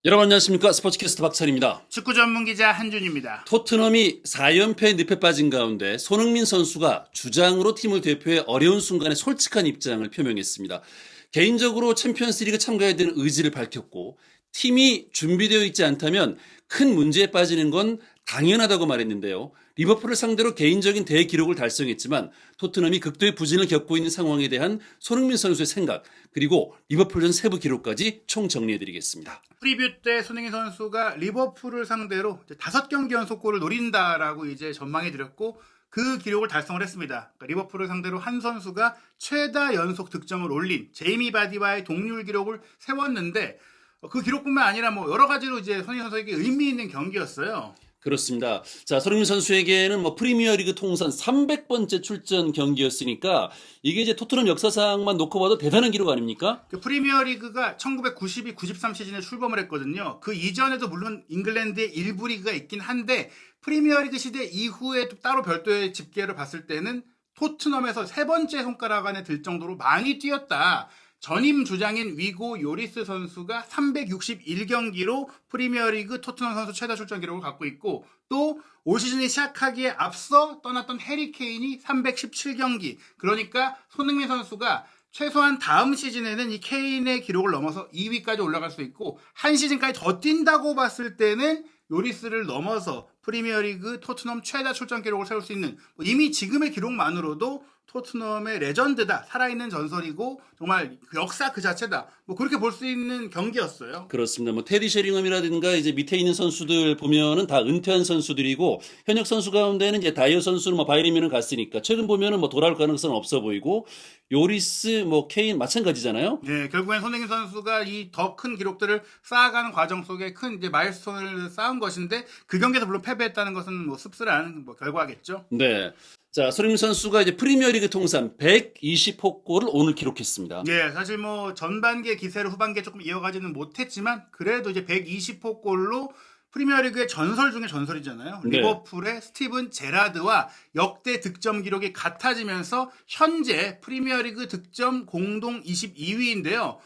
여러분 안녕하십니까. 스포츠캐스트 박찬입니다. 축구 전문 기자 한준입니다. 토트넘이 4연패 늪에 빠진 가운데 손흥민 선수가 주장으로 팀을 대표해 어려운 순간에 솔직한 입장을 표명했습니다. 개인적으로 챔피언스리그 참가에 대한 의지를 밝혔고 팀이 준비되어 있지 않다면 큰 문제에 빠지는 건 당연하다고 말했는데요. 리버풀을 상대로 개인적인 대기록을 달성했지만 토트넘이 극도의 부진을 겪고 있는 상황에 대한 손흥민 선수의 생각, 그리고 리버풀전 세부 기록까지 총 정리해드리겠습니다. 프리뷰 때 손흥민 선수가 리버풀을 상대로 5경기 연속 골을 노린다라고 이제 전망해드렸고 그 기록을 달성을 했습니다. 그러니까 리버풀을 상대로 한 선수가 최다 연속 득점을 올린 제이미 바디와의 동률 기록을 세웠는데 그 기록뿐만 아니라 뭐 여러 가지로 이제 손흥민 선수에게 의미 있는 경기였어요. 그렇습니다. 자, 손흥민 선수에게는 프리미어리그 통산 300번째 출전 경기였으니까 이게 이제 토트넘 역사상만 놓고 봐도 대단한 기록 아닙니까? 그 프리미어리그가 1992-93 시즌에 출범을 했거든요. 그 이전에도 물론 잉글랜드의 일부 리그가 있긴 한데 프리미어리그 시대 이후에 또 따로 별도의 집계를 봤을 때는 토트넘에서 3번째 손가락 안에 들 정도로 많이 뛰었다. 전임 주장인 위고 요리스 선수가 361경기로 프리미어리그 토트넘 선수 최다 출전 기록을 갖고 있고 또 올 시즌이 시작하기에 앞서 떠났던 해리 케인이 317경기. 그러니까 손흥민 선수가 최소한 다음 시즌에는 이 케인의 기록을 넘어서 2위까지 올라갈 수 있고 한 시즌까지 더 뛴다고 봤을 때는 요리스를 넘어서 프리미어리그 토트넘 최다 출전 기록을 세울 수 있는 이미 지금의 기록만으로도 토트넘의 레전드다. 살아있는 전설이고 정말 그 역사 그 자체다. 그렇게 볼 수 있는 경기였어요. 그렇습니다. 테디 셰링엄이라든가 이제 밑에 있는 선수들 보면은 다 은퇴한 선수들이고 현역 선수 가운데는 이제 다이어 선수는 바이에른 갔으니까 최근 보면은 돌아올 가능성은 없어 보이고 요리스 케인 마찬가지잖아요. 네, 결국엔 손흥민 선수가 이 더 큰 기록들을 쌓아가는 과정 속에 큰 이제 마일스톤을 쌓은 것인데 그 경기에서 물론 패배했다는 것은 씁쓸한 결과겠죠. 네. 자, 손흥민 선수가 이제 프리미어리그 통산 120호 골을 오늘 기록했습니다. 네, 사실 전반기의 기세를 후반기에 조금 이어가지는 못했지만 그래도 이제 120호 골로 프리미어리그의 전설 중에 전설이잖아요. 네. 리버풀의 스티븐 제라드와 역대 득점 기록이 같아지면서 현재 프리미어리그 득점 공동 22위인데요.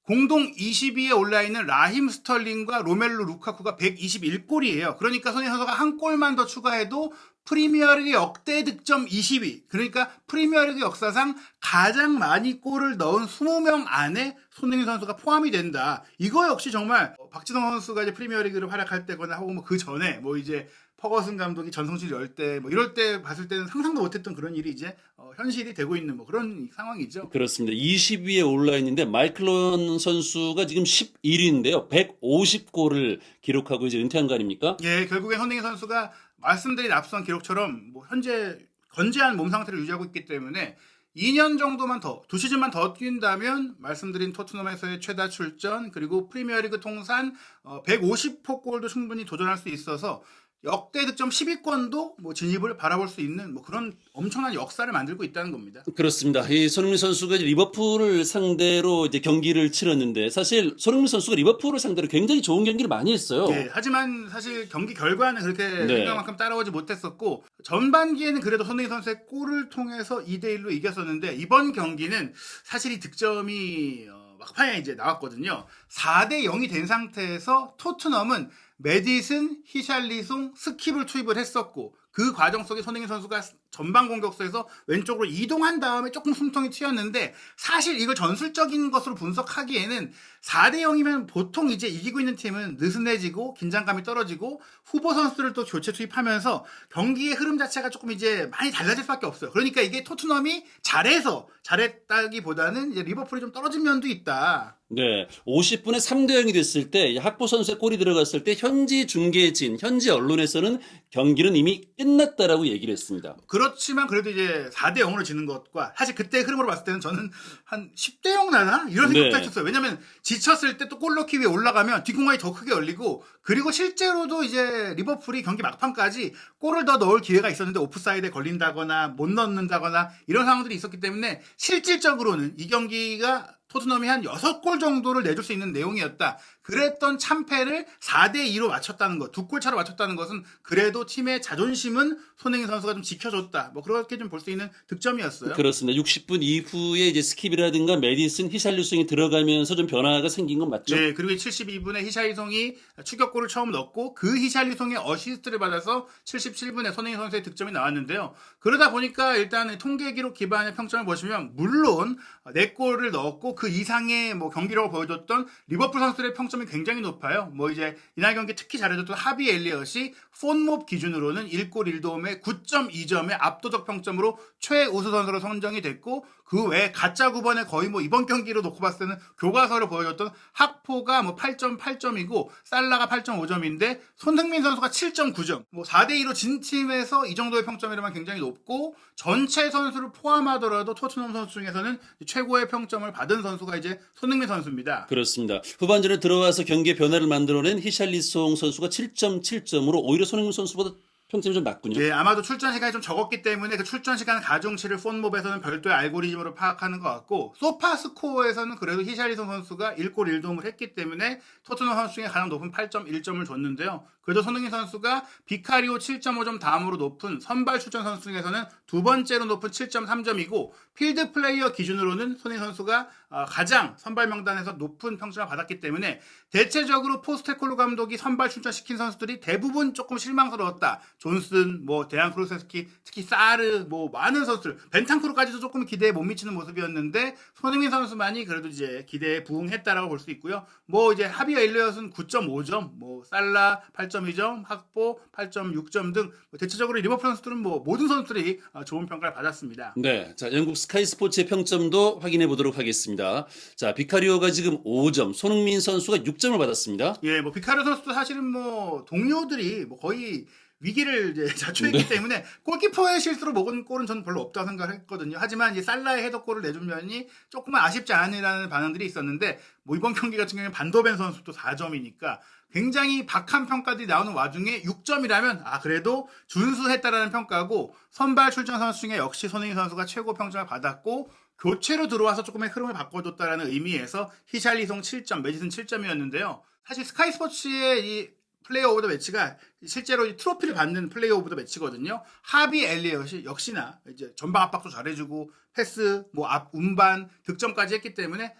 공동 20위에 올라있는 라힘 스털링과 로멜루 루카쿠가 121골이에요. 그러니까 손흥민 선수가 한 골만 더 추가해도 프리미어리그 역대 득점 20위. 그러니까 프리미어리그 역사상 가장 많이 골을 넣은 20명 안에 손흥민 선수가 포함이 된다. 이거 역시 정말 박지성 선수가 이제 프리미어리그를 활약할 때거나 하고 그 전에 이제 퍼거슨 감독이 전성시를 열 때 이럴 때 봤을 때는 상상도 못했던 그런 일이 이제 현실이 되고 있는 그런 상황이죠. 그렇습니다. 20위에 올라 있는데 마이클 오웬 선수가 지금 11위인데요. 150골을 기록하고 이제 은퇴한 거 아닙니까? 예, 결국에 손흥민 선수가 말씀드린 앞선 기록처럼 현재 건재한 몸 상태를 유지하고 있기 때문에 2년 정도만 더, 2시즌만 더 뛴다면 말씀드린 토트넘에서의 최다 출전 그리고 프리미어리그 통산 150호 골도 충분히 도전할 수 있어서 역대 득점 10위권도 진입을 바라볼 수 있는 그런 엄청난 역사를 만들고 있다는 겁니다. 그렇습니다. 이 손흥민 선수가 이제 리버풀을 상대로 이제 경기를 치렀는데 사실 손흥민 선수가 리버풀을 상대로 굉장히 좋은 경기를 많이 했어요. 네, 하지만 사실 경기 결과는 그렇게 생각만큼 따라오지 못했었고 전반기에는 그래도 손흥민 선수의 골을 통해서 2대1로 이겼었는데 이번 경기는 사실 이 득점이 막판에 이제 나왔거든요. 4대0이 된 상태에서 토트넘은 메디슨, 히샬리송, 스킵을 투입을 했었고 그 과정 속에 손흥민 선수가 전방 공격수에서 왼쪽으로 이동한 다음에 조금 숨통이 튀었는데 사실 이걸 전술적인 것으로 분석하기에는 4대0이면 보통 이제 이기고 있는 팀은 느슨해지고 긴장감이 떨어지고 후보 선수를 또 교체 투입하면서 경기의 흐름 자체가 조금 이제 많이 달라질 수밖에 없어요. 그러니까 이게 토트넘이 잘했다기보다는 이제 리버풀이 좀 떨어진 면도 있다. 네, 50분에 3대0이 됐을 때 학보 선수의 골이 들어갔을 때 현지 중계진, 현지 언론에서는 경기는 이미 끝났다라고 얘기를 했습니다. 그렇지만 그래도 이제 4대0으로 지는 것과 사실 그때 흐름으로 봤을 때는 저는 한 10대0 나나? 이런 생각도 했었어요. 왜냐면 지쳤을 때 또 골 넣기 위해 올라가면 뒷공간이 더 크게 열리고 그리고 실제로도 이제 리버풀이 경기 막판까지 골을 더 넣을 기회가 있었는데 오프사이드에 걸린다거나 못 넣는다거나 이런 상황들이 있었기 때문에 실질적으로는 이 경기가 토트넘이 한 6골 정도를 내줄 수 있는 내용이었다. 그랬던 참패를 4대2로 맞췄다는 것, 2골 차로 맞췄다는 것은 그래도 팀의 자존심은 손흥민 선수가 좀 지켜줬다. 뭐 그렇게 좀 볼 수 있는 득점이었어요. 그렇습니다. 60분 이후에 이제 스킵이라든가 메디슨, 히샬리송이 들어가면서 좀 변화가 생긴 건 맞죠? 네, 그리고 72분에 히샬리송이 추격골을 처음 넣고 그 히샬리송의 어시스트를 받아서 77분에 손흥민 선수의 득점이 나왔는데요. 그러다 보니까 일단 통계 기록 기반의 평점을 보시면 물론 4골을 넣었고 그 이상의 뭐 경기력을 보여줬던 리버풀 선수들의 평점이 굉장히 높아요. 뭐 이제 이날 경기 특히 잘해줬던 하비 엘리엇이 폰몹 기준으로는 1골 1도움에 9.2점의 압도적 평점으로 최우수 선수로 선정이 됐고 그 외에 가짜 9번에 거의 뭐 이번 경기로 놓고 봤을 때는 교과서를 보여줬던 학포가 뭐 8.8점이고 살라가 8.5점인데 손흥민 선수가 7.9점. 뭐 4대2로 진 팀에서 이 정도의 평점이라면 굉장히 높고 전체 선수를 포함하더라도 토트넘 선수 중에서는 최고의 평점을 받은 선수가 이제 손흥민 선수입니다. 그렇습니다. 후반전에 들어와서 경기의 변화를 만들어낸 히샬리송 선수가 7.7점으로 오히려 손흥민 선수보다 평점이 좀 낮군요. 예, 아마도 출전 시간이 좀 적었기 때문에 그 출전 시간 가중치를 폰몹에서는 별도의 알고리즘으로 파악하는 것 같고 소파스코어에서는 그래도 히샬리송 선수가 1골 1도움을 했기 때문에 토트넘 선수 중에 가장 높은 8.1점을 줬는데요. 그래도 손흥민 선수가 비카리오 7.5점 다음으로 높은 선발 출전 선수 중에서는 두 번째로 높은 7.3점이고 필드 플레이어 기준으로는 손흥민 선수가 가장 선발 명단에서 높은 평점을 받았기 때문에 대체적으로 포스테콜로 감독이 선발 출전시킨 선수들이 대부분 조금 실망스러웠다. 존슨, 뭐 데안 크루세스키, 특히 사르, 뭐 많은 선수들, 벤탄쿠르까지도 조금 기대에 못 미치는 모습이었는데 손흥민 선수만이 그래도 이제 기대에 부응했다라고 볼 수 있고요. 뭐 이제 하비 엘리엇은 9.5점, 뭐 살라 8.2점, 학포 8.6점 등 대체적으로 리버풀 선수들은 뭐 모든 선수들이 좋은 평가를 받았습니다. 네, 자 영국 스카이 스포츠의 평점도 확인해 보도록 하겠습니다. 자 비카리오가 지금 5점, 손흥민 선수가 6점을 받았습니다. 예, 뭐 비카리오 선수도 사실은 뭐 동료들이 뭐 거의 위기를 이제 자초했기 때문에 골키퍼의 실수로 먹은 골은 저는 별로 없다고 생각했거든요. 하지만 이제 살라의 헤더골을 내준 면이 조금은 아쉽지 않으라는 반응들이 있었는데 뭐 이번 경기 같은 경우는 반도벤 선수도 4점이니까 굉장히 박한 평가들이 나오는 와중에 6점이라면 그래도 준수했다라는 평가고 선발 출전 선수 중에 역시 손흥민 선수가 최고 평점을 받았고 교체로 들어와서 조금의 흐름을 바꿔줬다라는 의미에서 히샬리송 7점, 메디슨 7점이었는데요. 사실 스카이 스포츠의 이 플레이어 오브 더 매치가 실제로 이 트로피를 받는 플레이어 오브 더 매치거든요. 하비 엘리엇이 역시나 이제 전방 압박도 잘해주고 패스, 뭐 앞 운반, 득점까지 했기 때문에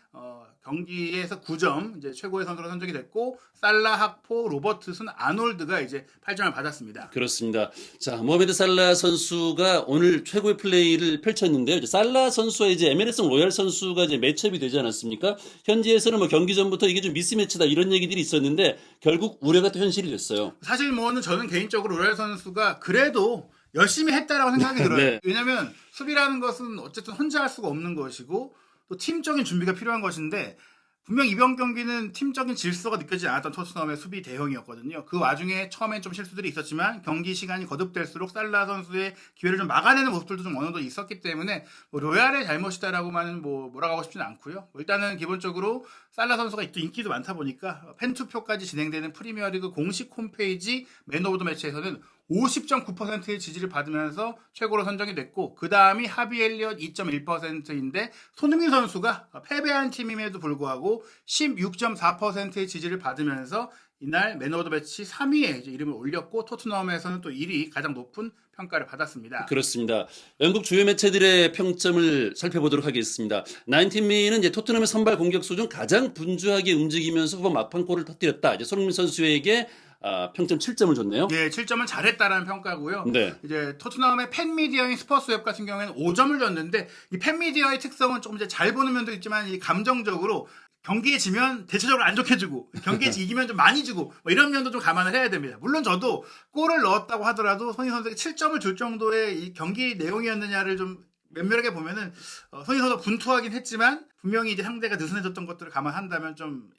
경기에서 9점 이제 최고의 선수로 선정이 됐고 살라, 학포, 로버트슨, 아놀드가 이제 8점을 받았습니다. 그렇습니다. 자 모하메드 살라 선수가 오늘 최고의 플레이를 펼쳤는데요. 이제 살라 선수와 이제 MLS 로얄 선수가 이제 매치업이 되지 않았습니까? 현지에서는 뭐 경기 전부터 이게 좀 미스매치다 이런 얘기들이 있었는데 결국 우려가 또 현실이 됐어요. 사실 뭐는 저는 개인적으로 로얄 선수가 그래도 열심히 했다라고 생각이 들어요. 네. 왜냐하면 수비라는 것은 어쨌든 혼자 할 수가 없는 것이고 또 팀적인 준비가 필요한 것인데 분명 이번 경기는 팀적인 질서가 느껴지지 않았던 토트넘의 수비 대형이었거든요. 그 와중에 처음엔 좀 실수들이 있었지만 경기 시간이 거듭될수록 살라 선수의 기회를 좀 막아내는 모습들도 좀 어느 정도 있었기 때문에 뭐 로얄의 잘못이다라고만은 뭐라고 하고 싶지는 않고요. 일단은 기본적으로 살라 선수가 또 인기도 많다 보니까 팬투표까지 진행되는 프리미어리그 공식 홈페이지 맨 오브 더 매치에서는 50.9%의 지지를 받으면서 최고로 선정이 됐고 그 다음이 하비 엘리엇 2.1%인데 손흥민 선수가 패배한 팀임에도 불구하고 16.4%의 지지를 받으면서 이날 맨 오브 더 매치 3위에 이름을 올렸고 토트넘에서는 또 1위 가장 높은 평가를 받았습니다. 그렇습니다. 영국 주요 매체들의 평점을 살펴보도록 하겠습니다. 19미는 이제 토트넘의 선발 공격수 중 가장 분주하게 움직이면서 후반 막판골을 터뜨렸다. 이제 손흥민 선수에게 평점 7점을 줬네요. 네, 7점은 잘했다라는 평가고요. 네. 이제 토트넘의 팬미디어인 스포츠웹 같은 경우에는 5점을 줬는데 이 팬미디어의 특성은 조금 이제 잘 보는 면도 있지만 이 감정적으로 경기에 지면 대체적으로 안 좋게 주고 경기에 이기면 좀 많이 주고 뭐 이런 면도 좀 감안을 해야 됩니다. 물론 저도 골을 넣었다고 하더라도 손흥민 선수에게 7점을 줄 정도의 이 경기 내용이었느냐를 좀 면밀하게 보면은 손흥민 선수가 분투하긴 했지만 분명히 이제 상대가 느슨해졌던 것들을 감안한다면 좀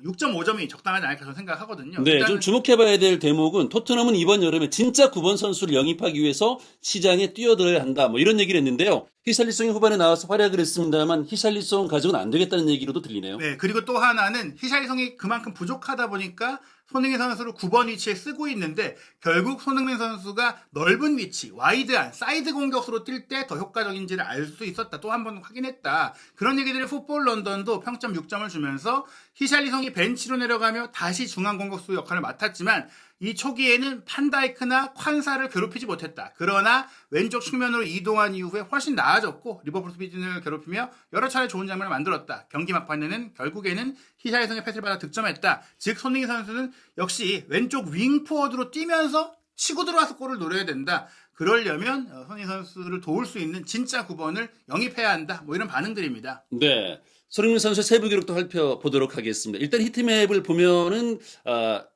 6.5점이 적당하지 않을까 저는 생각하거든요. 네, 좀 주목해봐야 될 대목은 토트넘은 이번 여름에 진짜 9번 선수를 영입하기 위해서 시장에 뛰어들어야 한다. 뭐 이런 얘기를 했는데요. 히샬리송이 후반에 나와서 활약을 했습니다만 히샬리송 가지고는 안 되겠다는 얘기로도 들리네요. 네, 그리고 또 하나는 히샬리송이 그만큼 부족하다 보니까 손흥민 선수를 9번 위치에 쓰고 있는데 결국 손흥민 선수가 넓은 위치, 와이드한 사이드 공격수로 뛸 때 더 효과적인지를 알 수 있었다. 또 한 번 확인했다. 그런 얘기들을 풋볼 런던도 평점 6점을 주면서 히샬리송이 벤치로 내려가며 다시 중앙 공격수 역할을 맡았지만 이 초기에는 판다이크나 콴사를 괴롭히지 못했다. 그러나 왼쪽 측면으로 이동한 이후에 훨씬 나아졌고 리버풀 수비진을 괴롭히며 여러 차례 좋은 장면을 만들었다. 경기 막판에는 결국에는 히샬리송의 패스를 받아 득점했다. 즉 손흥민 선수는 역시 왼쪽 윙 포워드로 뛰면서 치고 들어와서 골을 노려야 된다. 그러려면 손흥민 선수를 도울 수 있는 진짜 9번을 영입해야 한다. 뭐 이런 반응들입니다. 네. 손흥민 선수의 세부 기록도 살펴보도록 하겠습니다. 일단 히트맵을 보면은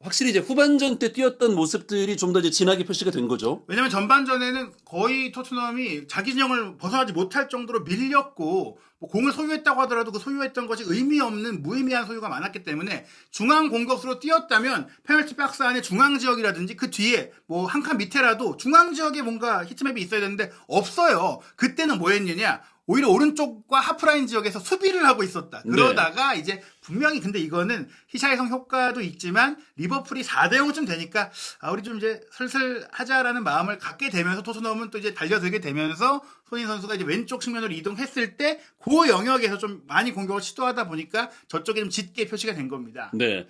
확실히 이제 후반전 때 뛰었던 모습들이 좀 더 이제 진하게 표시가 된 거죠. 왜냐면 전반전에는 거의 토트넘이 자기 진영을 벗어나지 못할 정도로 밀렸고 뭐 공을 소유했다고 하더라도 그 소유했던 것이 의미 없는 무의미한 소유가 많았기 때문에 중앙 공격수로 뛰었다면 페널티 박스 안에 중앙 지역이라든지 그 뒤에 뭐 한 칸 밑에라도 중앙 지역에 뭔가 히트맵이 있어야 되는데 없어요. 그때는 뭐 했느냐? 오히려 오른쪽과 하프라인 지역에서 수비를 하고 있었다. 그러다가 네. 이제 분명히 근데 이거는 히샬리송 효과도 있지만 리버풀이 4대0쯤 되니까 우리 좀 이제 슬슬 하자라는 마음을 갖게 되면서 토트넘은 또 이제 달려들게 되면서 손흥민 선수가 이제 왼쪽 측면으로 이동했을 때 그 영역에서 좀 많이 공격을 시도하다 보니까 저쪽에 좀 짙게 표시가 된 겁니다. 네.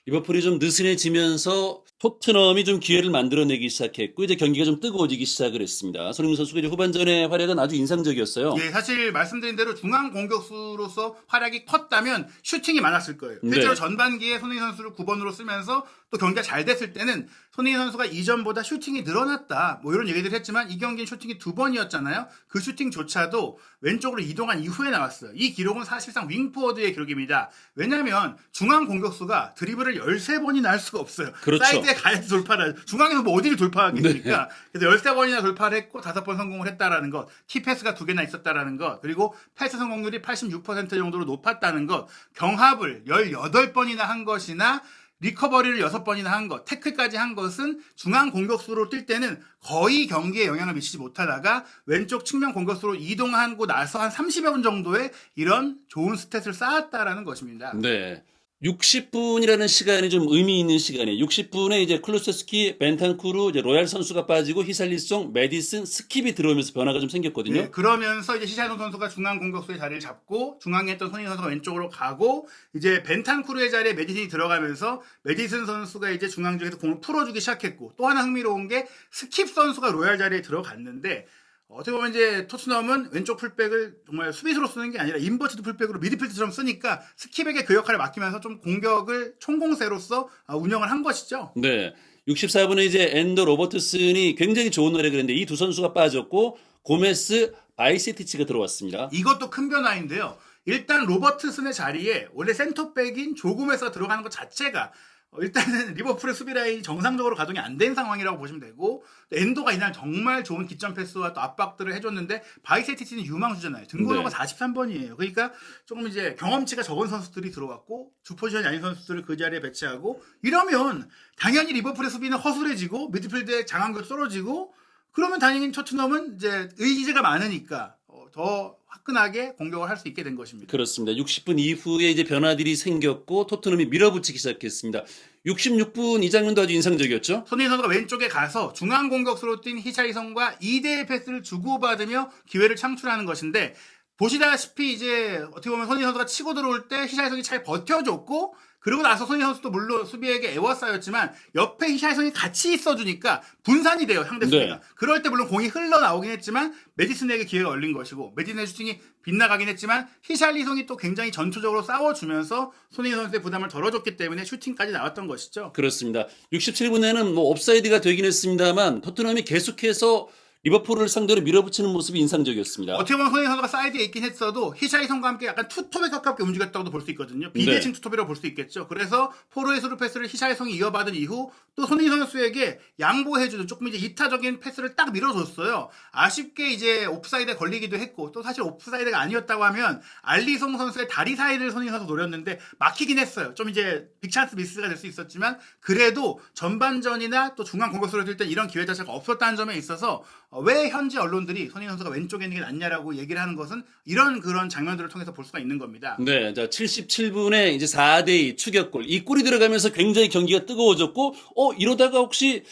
리버풀이 좀 느슨해지면서 토트넘이 좀 기회를 만들어내기 시작했고 이제 경기가 좀 뜨거워지기 시작을 했습니다. 손흥민 선수가 이제 후반전의 활약은 아주 인상적이었어요. 예, 사실 말씀드린 대로 중앙 공격수로서 활약이 컸다면 슈팅이 많았을 거예요. 실제로 네. 전반기에 손흥민 선수를 9번으로 쓰면서 또 경기가 잘 됐을 때는 손흥민 선수가 이전보다 슈팅이 늘어났다. 뭐 이런 얘기들 했지만 이 경기는 슈팅이 2번이었잖아요. 그 슈팅조차도 왼쪽으로 이동한 이후에 나왔어요. 이 기록은 사실상 윙포워드의 기록입니다. 왜냐하면 중앙 공격수가 드리블을 13번이나 할 수가 없어요. 그렇죠. 사이드에 가야지 돌파를. 중앙에서 뭐 어디를 돌파하겠습니까? 그래서 13번이나 돌파를 했고 5번 성공을 했다라는 것. 키패스가 2개나 있었다라는 것. 그리고 패스 성공률이 86% 정도로 높았다는 것. 경합을 18번이나 한 것이나 리커버리를 6번이나 한 것, 태클까지 한 것은 중앙 공격수로 뛸 때는 거의 경기에 영향을 미치지 못하다가 왼쪽 측면 공격수로 이동하고 나서 한 30여 분 정도의 이런 좋은 스탯을 쌓았다라는 것입니다. 네. 60분이라는 시간이 좀 의미 있는 시간이에요. 60분에 이제 클루세스키, 벤탄쿠르, 이제 로얄 선수가 빠지고 히샬리송, 메디슨, 스킵이 들어오면서 변화가 좀 생겼거든요. 네, 그러면서 이제 히샬리송 선수가 중앙 공격수의 자리를 잡고 중앙에 있던 손흥민 선수가 왼쪽으로 가고 이제 벤탄쿠르의 자리에 메디슨이 들어가면서 메디슨 선수가 이제 중앙 지역에서 공을 풀어주기 시작했고 또 하나 흥미로운 게 스킵 선수가 로얄 자리에 들어갔는데 어떻게 보면 이제 토트넘은 왼쪽 풀백을 정말 수비수로 쓰는 게 아니라 인버티드 풀백으로 미드필드처럼 쓰니까 스킵에게 그 역할을 맡기면서 좀 공격을 총공세로서 운영을 한 것이죠. 네. 64분에 이제 엔더 로버트슨이 굉장히 좋은 활약을 했는데 이 두 선수가 빠졌고 고메스, 바이세티치가 들어왔습니다. 이것도 큰 변화인데요. 일단 로버트슨의 자리에 원래 센터백인 조금에서 들어가는 것 자체가 일단은 리버풀의 수비 라인이 정상적으로 가동이 안 된 상황이라고 보시면 되고 엔도가 이날 정말 좋은 기점 패스와 또 압박들을 해줬는데 바이세티치는 유망주잖아요. 등번호가 네. 43번이에요. 그러니까 조금 이제 경험치가 적은 선수들이 들어왔고 주 포지션이 아닌 선수들을 그 자리에 배치하고 이러면 당연히 리버풀의 수비는 허술해지고 미드필드의 장악력도 떨어지고 그러면 당연히 토트넘은 이제 의지가 많으니까 더 화끈하게 공격을 할 수 있게 된 것입니다. 그렇습니다. 60분 이후에 이제 변화들이 생겼고 토트넘이 밀어붙이기 시작했습니다. 66분 이 장면도 아주 인상적이었죠. 손흥민 선수가 왼쪽에 가서 중앙 공격수로 뛴 히샬리송과 2대1 패스를 주고받으며 기회를 창출하는 것인데 보시다시피 이제 어떻게 보면 손흥민 선수가 치고 들어올 때 히샬리송이 잘 버텨줬고 그리고 나서 손흥민 선수도 물론 수비에게 애워싸였지만 옆에 히샬리송이 같이 있어주니까 분산이 돼요 상대 수비가. 네. 그럴 때 물론 공이 흘러나오긴 했지만 메디슨에게 기회가 열린 것이고 메디슨의 슈팅이 빗나가긴 했지만 히샬리송이 또 굉장히 전투적으로 싸워주면서 손흥민 선수의 부담을 덜어줬기 때문에 슈팅까지 나왔던 것이죠. 그렇습니다. 67분에는 뭐 옵사이드가 되긴 했습니다만 토트넘이 계속해서 리버풀을 상대로 밀어붙이는 모습이 인상적이었습니다. 어떻게 보면 손흥민 선수가 사이드에 있긴 했어도 히샬리송과 함께 약간 투톱에 가깝게 움직였다고도 볼 수 있거든요. 비대칭 투톱이라고 볼 수 있겠죠. 그래서 포로의 스루 패스를 히샬리송이 이어받은 이후 또 손흥민 선수에게 양보해주는 조금 이제 이타적인 패스를 딱 밀어줬어요. 아쉽게 이제 옵사이드에 걸리기도 했고 또 사실 옵사이드가 아니었다고 하면 알리송 선수의 다리 사이를 손흥민 선수 노렸는데 막히긴 했어요. 좀 이제 빅찬스 미스가 될 수 있었지만 그래도 전반전이나 또 중앙 공격수로 뛸 때 이런 기회 자체가 없었다는 점에 있어서 왜 현지 언론들이 손흥민 선수가 왼쪽에 있는 게 낫냐라고 얘기를 하는 것은 이런 그런 장면들을 통해서 볼 수가 있는 겁니다. 네, 자, 77분에 이제 4대2 추격골. 이 골이 들어가면서 굉장히 경기가 뜨거워졌고, 이러다가 혹시,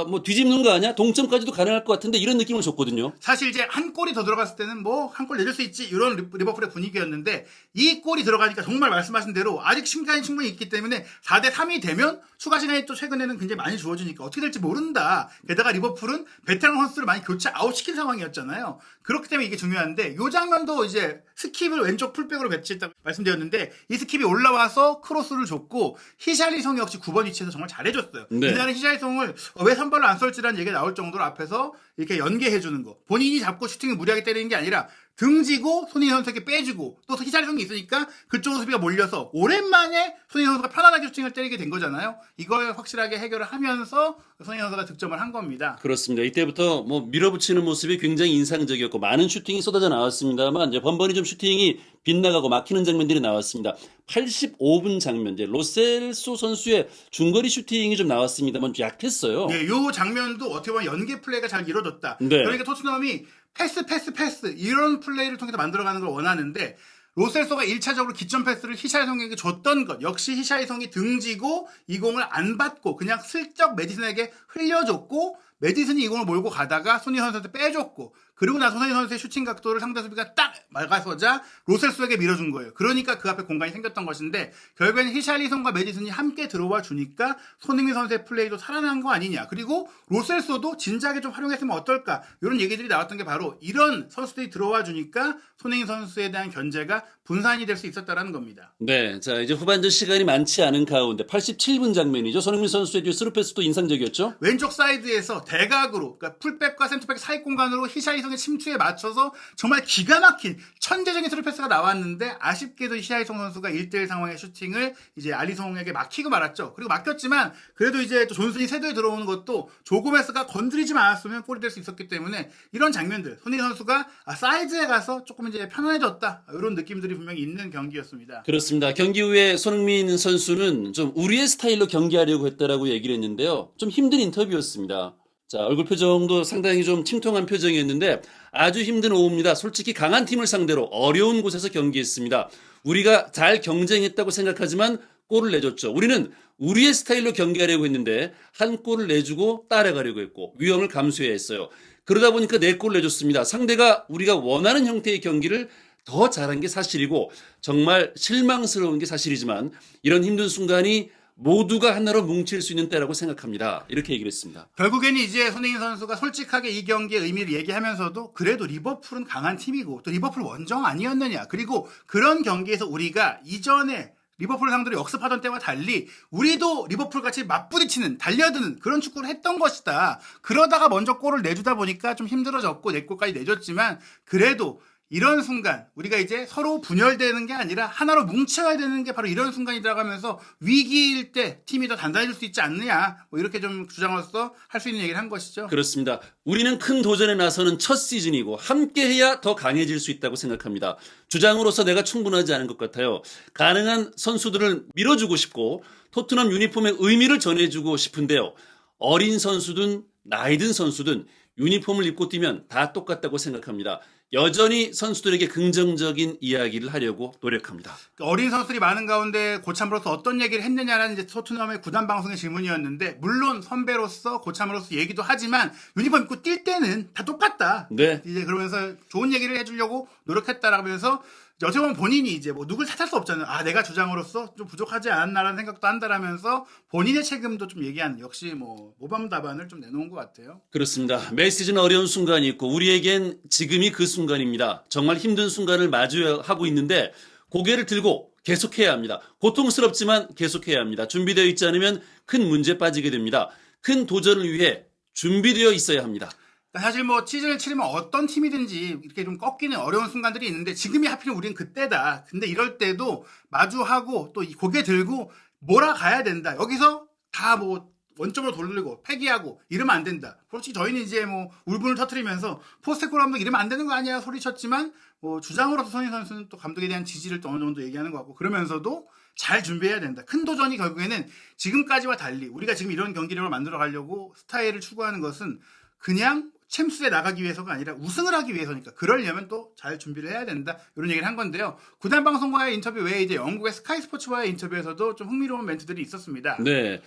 뭐 뒤집는 거 아니야? 동점까지도 가능할 것 같은데 이런 느낌을 줬거든요. 사실 이제 한 골이 더 들어갔을 때는 뭐 한 골 내줄 수 있지 이런 리버풀의 분위기였는데 이 골이 들어가니까 정말 말씀하신 대로 아직 시간이 충분히 있기 때문에 4대3이 되면 추가 시간이 또 최근에는 굉장히 많이 주어지니까 어떻게 될지 모른다. 게다가 리버풀은 베테랑 선수들을 많이 교체 아웃시킨 상황이었잖아요. 그렇기 때문에 이게 중요한데 이 장면도 이제 스킵을 왼쪽 풀백으로 배치했다고 말씀드렸는데 이 스킵이 올라와서 크로스를 줬고 히샬리송이 역시 9번 위치에서 정말 잘해줬어요. 네. 이날은 히샬리송을 왜 선발로 안 쏠지라는 얘기가 나올 정도로 앞에서 이렇게 연계해주는 거. 본인이 잡고 슈팅을 무리하게 때리는 게 아니라 등지고 손흥민 선수에게 빼주고 또 히샬리송이 있으니까 그쪽으로 수비가 몰려서 오랜만에 손흥민 선수가 편안하게 슈팅을 때리게 된 거잖아요. 이걸 확실하게 해결을 하면서 손흥민 선수가 득점을 한 겁니다. 그렇습니다. 이때부터 뭐 밀어붙이는 모습이 굉장히 인상적이었고 많은 슈팅이 쏟아져 나왔습니다만 이제 번번이 좀 슈팅이 빗나가고 막히는 장면들이 나왔습니다. 85분 장면, 이제 로셀소 선수의 중거리 슈팅이 좀 나왔습니다만 좀 약했어요. 네, 요 장면도 어떻게 보면 연계 플레이가 잘 이루어졌다. 네. 그러니까 토트넘이 패스 이런 플레이를 통해서 만들어가는 걸 원하는데 로셀소가 1차적으로 기점 패스를 히샤이성에게 줬던 것 역시 히샤이성이 등지고 이 공을 안 받고 그냥 슬쩍 메디슨에게 흘려줬고 메디슨이 이 공을 몰고 가다가 손흥민 선수한테 빼줬고 그리고 나서 손흥민 선수의 슈팅 각도를 상대 수비가 딱 막아서자 로셀소에게 밀어준 거예요. 그러니까 그 앞에 공간이 생겼던 것인데 결국에는 히샬리송과 메디슨이 함께 들어와 주니까 손흥민 선수의 플레이도 살아난 거 아니냐. 그리고 로셀소도 진작에 좀 활용했으면 어떨까. 이런 얘기들이 나왔던 게 바로 이런 선수들이 들어와 주니까 손흥민 선수에 대한 견제가 분산이 될 수 있었다라는 겁니다. 네, 자 이제 후반전 시간이 많지 않은 가운데 87분 장면이죠. 손흥민 선수의 뒤 스루패스도 인상적이었죠. 왼쪽 사이드에서 대각으로 그러니까 풀백과 센터백 사이 공간으로 히샤이성의 침투에 맞춰서 정말 기가 막힌 천재적인 스루패스가 나왔는데 아쉽게도 히샤이성 선수가 1대1 상황의 슈팅을 이제 알리송에게 막히고 말았죠. 그리고 막혔지만 그래도 이제 또 존슨이 세도에 들어오는 것도 조고메스가 건드리지만 않았으면 골이 될 수 있었기 때문에 이런 장면들 손흥민 선수가 사이드에 가서 조금 이제 편안해졌다 이런 느낌들이 분명히 있는 경기였습니다. 그렇습니다. 경기 후에 손흥민 선수는 좀 우리의 스타일로 경기하려고 했다라고 얘기를 했는데요. 좀 힘든 인터뷰였습니다. 자, 얼굴 표정도 상당히 좀 침통한 표정이었는데 아주 힘든 오후입니다. 솔직히 강한 팀을 상대로 어려운 곳에서 경기했습니다. 우리가 잘 경쟁했다고 생각하지만 골을 내줬죠. 우리는 우리의 스타일로 경기하려고 했는데 한 골을 내주고 따라가려고 했고 위험을 감수해야 했어요. 그러다 보니까 4골을 내줬습니다. 상대가 우리가 원하는 형태의 경기를 더 잘한 게 사실이고 정말 실망스러운 게 사실이지만 이런 힘든 순간이 모두가 하나로 뭉칠 수 있는 때라고 생각합니다. 이렇게 얘기를 했습니다. 결국에는 이제 손흥민 선수가 솔직하게 이 경기의 의미를 얘기하면서도 그래도 리버풀은 강한 팀이고 또 리버풀 원정 아니었느냐. 그리고 그런 경기에서 우리가 이전에 리버풀 상대로 역습하던 때와 달리 우리도 리버풀 같이 맞부딪히는 달려드는 그런 축구를 했던 것이다. 그러다가 먼저 골을 내주다 보니까 좀 힘들어졌고 4골까지 내줬지만 그래도 이런 순간 우리가 이제 서로 분열되는 게 아니라 하나로 뭉쳐야 되는 게 바로 이런 순간이 들어가면서 위기일 때 팀이 더 단단해질 수 있지 않느냐 뭐 이렇게 좀 주장으로서 할 수 있는 얘기를 한 것이죠. 그렇습니다. 우리는 큰 도전에 나서는 첫 시즌이고 함께해야 더 강해질 수 있다고 생각합니다. 주장으로서 내가 충분하지 않은 것 같아요. 가능한 선수들을 밀어주고 싶고 토트넘 유니폼의 의미를 전해주고 싶은데요. 어린 선수든 나이 든 선수든 유니폼을 입고 뛰면 다 똑같다고 생각합니다. 여전히 선수들에게 긍정적인 이야기를 하려고 노력합니다. 어린 선수들이 많은 가운데 고참으로서 어떤 얘기를 했느냐라는 이제 토트넘의 구단 방송의 질문이었는데 물론 선배로서 고참으로서 얘기도 하지만 유니폼 입고 뛸 때는 다 똑같다. 네. 이제 그러면서 좋은 얘기를 해주려고 노력했다라면서 어떻게 보면 본인이 이제 뭐 누굴 탓할 수 없잖아요. 아 내가 주장으로서 좀 부족하지 않았나라는 생각도 한다라면서 본인의 책임도 좀 얘기하는 역시 뭐 모범 답안을 좀 내놓은 것 같아요. 그렇습니다. 매 시즌 어려운 순간이 있고 우리에겐 지금이 그 순간입니다. 정말 힘든 순간을 마주하고 있는데 고개를 들고 계속해야 합니다. 고통스럽지만 계속해야 합니다. 준비되어 있지 않으면 큰 문제에 빠지게 됩니다. 큰 도전을 위해 준비되어 있어야 합니다. 사실 뭐 시즌을 치르면 어떤 팀이든지 이렇게 좀 꺾이는 어려운 순간들이 있는데 지금이 하필 우리는 그때다. 근데 이럴 때도 마주하고 또 고개 들고 몰아가야 된다. 여기서 다 뭐 원점으로 돌리고 폐기하고 이러면 안 된다. 솔직히 저희는 이제 뭐 울분을 터뜨리면서 포스테코로 감독 이러면 안 되는 거 아니야 소리쳤지만 뭐 주장으로서 손흥민 선수는 또 감독에 대한 지지를 또 어느 정도 얘기하는 것 같고 그러면서도 잘 준비해야 된다. 큰 도전이 결국에는 지금까지와 달리 우리가 지금 이런 경기력을 만들어 가려고 스타일을 추구하는 것은 그냥 챔스에 나가기 위해서가 아니라 우승을 하기 위해서니까 그러려면 또 잘 준비를 해야 된다. 이런 얘기를 한 건데요. 구단 방송과의 인터뷰 외에 이제 영국의 스카이 스포츠와의 인터뷰에서도 좀 흥미로운 멘트들이 있었습니다. 네.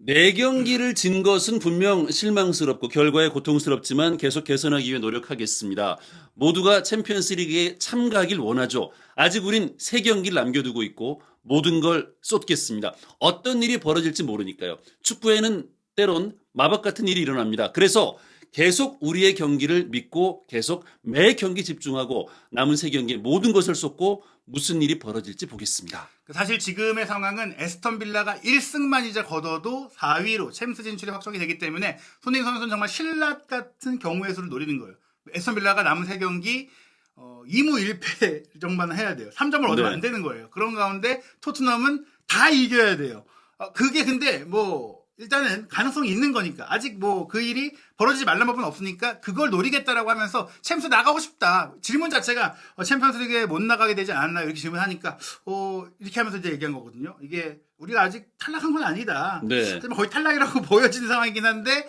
4경기를 진 것은 분명 실망스럽고 결과에 고통스럽지만 계속 개선하기 위해 노력하겠습니다. 모두가 챔피언스 리그에 참가하길 원하죠. 아직 우린 3경기를 남겨두고 있고 모든 걸 쏟겠습니다. 어떤 일이 벌어질지 모르니까요. 축구에는 때론 마법 같은 일이 일어납니다. 그래서 계속 우리의 경기를 믿고 계속 매 경기 집중하고 남은 3경기에 모든 것을 쏟고 무슨 일이 벌어질지 보겠습니다. 사실 지금의 상황은 에스턴 빌라가 1승만 이제 거둬도 4위로 챔스 진출이 확정이 되기 때문에 손흥민 선수는 정말 신라 같은 경우의 수를 노리는 거예요. 에스턴 빌라가 남은 3경기 2무 1패 정도만 해야 돼요. 3점을 얻으면 안 되는 거예요. 그런 가운데 토트넘은 다 이겨야 돼요. 그게 근데 뭐 일단은 가능성이 있는 거니까 아직 뭐 그 일이 벌어지지 말란 법은 없으니까 그걸 노리겠다라고 하면서 챔스 나가고 싶다. 질문 자체가 챔피언스리그에 못 나가게 되지 않았나 이렇게 질문하니까 이렇게 하면서 이제 얘기한 거거든요. 이게 우리가 아직 탈락한 건 아니다. 네. 거의 탈락이라고 보여지는 상황이긴 한데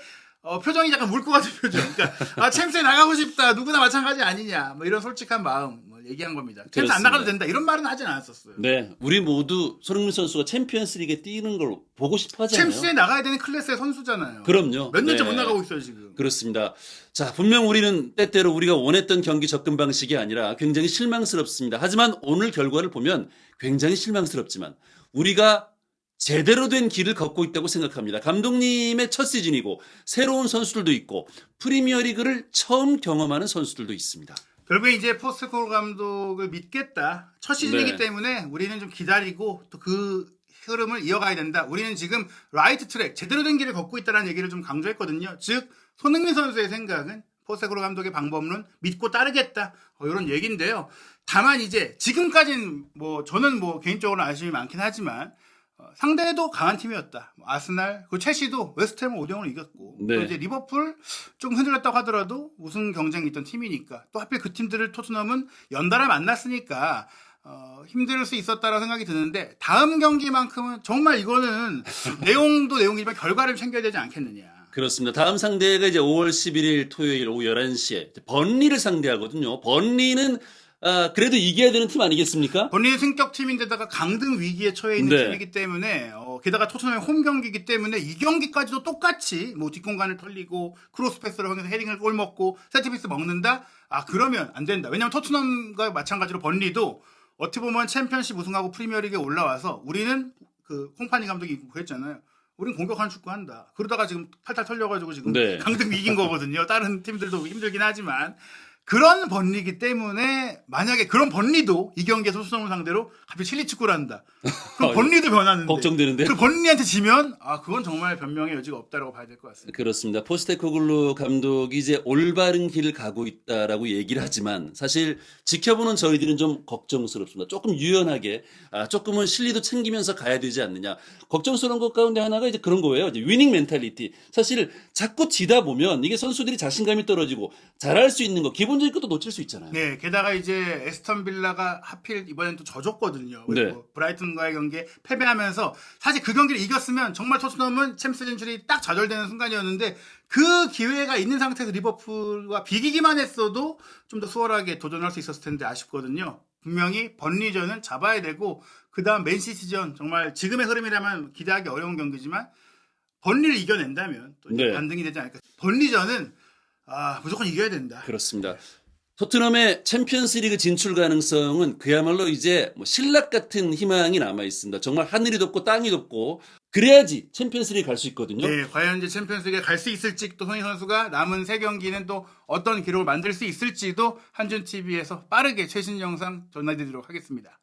표정이 약간 물 것 같은 표정. 그러니까 챔스에 나가고 싶다. 누구나 마찬가지 아니냐. 뭐 이런 솔직한 마음 얘기한 겁니다. 챔스 안 나가도 된다. 이런 말은 하진 않았었어요. 네, 우리 모두 손흥민 선수가 챔피언스리그에 뛰는 걸 보고 싶어 하잖아요. 챔스에 나가야 되는 클래스의 선수잖아요. 그럼요. 몇 년째 네. 못 나가고 있어요 지금. 그렇습니다. 자, 분명 우리는 때때로 우리가 원했던 경기 접근 방식이 아니라 굉장히 실망스럽습니다. 하지만 오늘 결과를 보면 굉장히 실망스럽지만 우리가 제대로 된 길을 걷고 있다고 생각합니다. 감독님의 첫 시즌이고 새로운 선수들도 있고 프리미어리그를 처음 경험하는 선수들도 있습니다. 결국에 이제 포스코글 감독을 믿겠다. 첫 시즌이기 네. 때문에 우리는 좀 기다리고 또 그 흐름을 이어가야 된다. 우리는 지금 라이트 트랙, 제대로 된 길을 걷고 있다는 얘기를 좀 강조했거든요. 즉 손흥민 선수의 생각은 포스코글 감독의 방법론 믿고 따르겠다. 이런 얘기인데요. 다만 이제 지금까지는 뭐 저는 뭐 개인적으로 아쉬움이 많긴 하지만 상대도 강한 팀이었다. 아스날, 그 첼시도 웨스트햄을 5대0으로 이겼고 네. 또 이제 리버풀 좀 흔들렸다고 하더라도 우승 경쟁이 있던 팀이니까 또 하필 그 팀들을 토트넘은 연달아 만났으니까 힘들 수 있었다라고 생각이 드는데 다음 경기만큼은 정말 이거는 내용도 내용이지만 결과를 챙겨야 되지 않겠느냐. 그렇습니다. 다음 상대가 이제 5월 11일 토요일 오후 11시에 번리를 상대하거든요. 번리는 그래도 이겨야 되는 팀 아니겠습니까? 본인의 승격팀인데다가 강등 위기에 처해 있는 네. 팀이기 때문에 게다가 토트넘의 홈 경기이기 때문에 이 경기까지도 똑같이 뭐 뒷공간을 털리고 크로스 패스를 하면서 헤딩을 골 먹고 세트피스 먹는다? 그러면 안 된다. 왜냐하면 토트넘과 마찬가지로 번리도 어떻게 보면 챔피언십 우승하고 프리미어리그에 올라와서 우리는 그 콩파니 감독이 그랬잖아요. 우린 공격하는 축구한다. 그러다가 지금 탈탈 털려가지고 지금 네. 강등 위기인 거거든요. 다른 팀들도 힘들긴 하지만 그런 번리기 때문에 만약에 그런 번리도 이 경기에서 토트넘을 상대로 갑자기 칠리 축구를 한다. 그럼 번리도 변하는데 걱정되는데. 그 번리한테 지면 그건 정말 변명의 여지가 없다라고 봐야 될 것 같습니다. 그렇습니다. 포스테코글루 감독이 이제 올바른 길을 가고 있다라고 얘기를 하지만 사실 지켜보는 저희들은 좀 걱정스럽습니다. 조금 유연하게 조금은 실리도 챙기면서 가야 되지 않느냐. 걱정스러운 것 가운데 하나가 이제 그런 거예요. 이제 위닝 멘탈리티. 사실 자꾸 지다 보면 이게 선수들이 자신감이 떨어지고 잘할 수 있는 거 기본적인 것도 놓칠 수 있잖아요. 네, 게다가 이제 에스턴 빌라가 하필 이번엔 또 져줬거든요. 네. 그리고 브라이튼과의 경기에 패배하면서 사실 그 경기를 이겼으면 정말 토트넘은 챔스 진출이 딱 좌절되는 순간이었는데 그 기회가 있는 상태에서 리버풀과 비기기만 했어도 좀 더 수월하게 도전할 수 있었을 텐데 아쉽거든요. 분명히 번리전은 잡아야 되고 그 다음 맨시티전 정말 지금의 흐름이라면 기대하기 어려운 경기지만 번리를 이겨낸다면 또 이제 네. 반등이 되지 않을까. 번리전은 무조건 이겨야 된다. 그렇습니다. 토트넘의 챔피언스리그 진출 가능성은 그야말로 이제 뭐 신락 같은 희망이 남아 있습니다. 정말 하늘이 덥고 땅이 덥고 그래야지 챔피언스리그 갈 수 있거든요. 네, 과연 이제 챔피언스리그에 갈 수 있을지 또 손흥민 선수가 남은 3경기는 또 어떤 기록을 만들 수 있을지도 한준 TV에서 빠르게 최신 영상 전해드리도록 하겠습니다.